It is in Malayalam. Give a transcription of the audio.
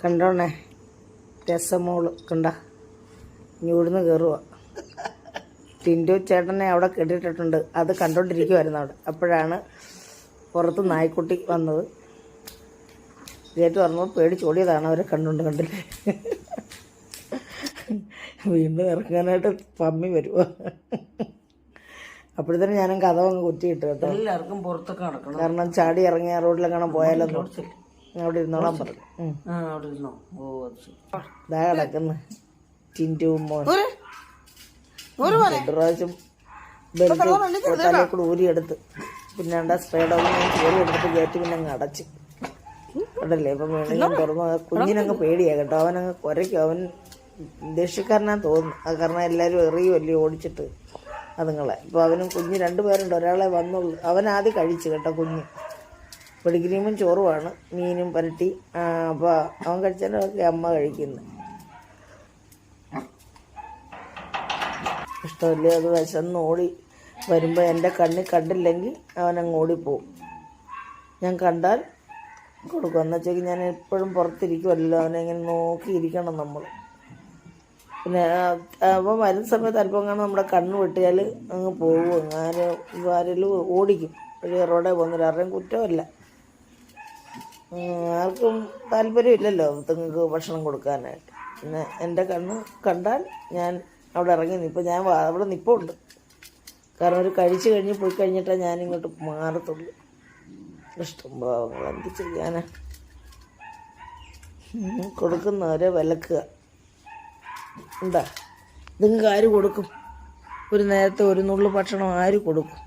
കണ്ടോണേ രസമോള് കണ്ട ഇവിടുന്ന് കയറുക. ടിൻറ്റു ചേട്ടനെ അവിടെ കെട്ടിട്ടിട്ടുണ്ട്. അത് കണ്ടോണ്ടിരിക്കുമായിരുന്നു അവിടെ. അപ്പോഴാണ് പുറത്ത് നായ്ക്കുട്ടി വന്നത്. ഗേറ്റ് തുറന്നപ്പോൾ പേടിച്ചോടിയതാണ് അവരെ കണ്ടില്ലേ. വീണ്ടും ഇറങ്ങാനായിട്ട് പമ്മി വരുക. അപ്പോഴത്തേനും ഞാനും കഥ അങ്ങ് കുറ്റിയിട്ട് കേട്ടോ. എല്ലാവർക്കും പുറത്തൊക്കെ നടക്കണം. കാരണം ചാടി ഇറങ്ങിയ റോഡിലെങ്ങനെ പോയാലോ അവിടെ ഇരുന്നോളാൻ പറഞ്ഞു. ഇതാ കിടക്കുന്നു ടിൻറ്റു മോൻ. രണ്ട് പ്രാവശ്യം ബെൽറ്റ് തലയിൽ കൂടെ ഊരിയെടുത്ത് പിന്നെ രണ്ടാ സ്പ്രേഡോന്ന് ചോറി എടുത്തിട്ട് കയറ്റി പിന്നെ അങ്ങ് അടച്ച് കണ്ടല്ലേ. ഇപ്പം വേണമെങ്കിൽ തുറന്നു. കുഞ്ഞിനങ്ങ് പേടിയാ കേട്ടോ. അവനങ്ങ് കുരയ്ക്കും. അവൻ ദേഷ്യക്കാരനാന്ന് തോന്നുന്നു. അത് കാരണം എല്ലാവരും എറിയുമല്ലേ ഓടിച്ചിട്ട് അതുങ്ങളെ. ഇപ്പോൾ അവനും കുഞ്ഞ് 2 പേരുണ്ട്. ഒരാളെ വന്നുള്ളൂ. അവൻ ആദ്യം കഴിച്ചു കേട്ടോ. കുഞ്ഞ് പെഡിഗ്രീമും ചോറുമാണ്, മീനും പരട്ടി. അപ്പോൾ അവൻ കഴിച്ചതിനൊക്കെ അമ്മ കഴിക്കുന്നത് ഇഷ്ടമല്ലേ. അത് വിശന്ന് ഓടി വരുമ്പോൾ എൻ്റെ കണ്ണിൽ കണ്ടില്ലെങ്കിൽ അവനങ്ങ് ഓടിപ്പോവും. ഞാൻ കണ്ടാൽ കൊടുക്കും. എന്ന് വെച്ചാൽ ഞാൻ എപ്പോഴും പുറത്തിരിക്കുമല്ലോ. അവനെങ്ങനെ നോക്കിയിരിക്കണം നമ്മൾ. പിന്നെ അപ്പം വരുന്ന സമയത്ത് അല്പം കാണാൻ നമ്മുടെ കണ്ണ് വെട്ടിയാൽ അങ്ങ് പോകും. ആരെങ്കിലും ഓടിക്കും. ഒരു റോഡേ പോകുന്നില്ല. ആരുടെയും കുറ്റമല്ല. ആർക്കും താല്പര്യമില്ലല്ലോ നിങ്ങൾക്ക് ഭക്ഷണം കൊടുക്കാനായിട്ട്. പിന്നെ എൻ്റെ കണ്ണ് കണ്ടാൽ ഞാൻ അവിടെ ഇറങ്ങി നിൽപ്പോൾ ഞാൻ അവിടെ നിൽപ്പുണ്ട്. കാരണം ഒരു കഴിച്ച് കഴിഞ്ഞ് പോയി കഴിഞ്ഞിട്ടാണ് ഞാനിങ്ങോട്ട് മാറത്തുള്ളൂ. ഇഷ്ടം ഭാവങ്ങൾ എന്ത് ചെയ്യാനാ. കൊടുക്കുന്നവരെ വിലക്കുക. എന്താ നിങ്ങൾക്ക് ആര് കൊടുക്കും? ഒരു നേരത്തെ ഒരു നുള്ളു ഭക്ഷണം ആര് കൊടുക്കും?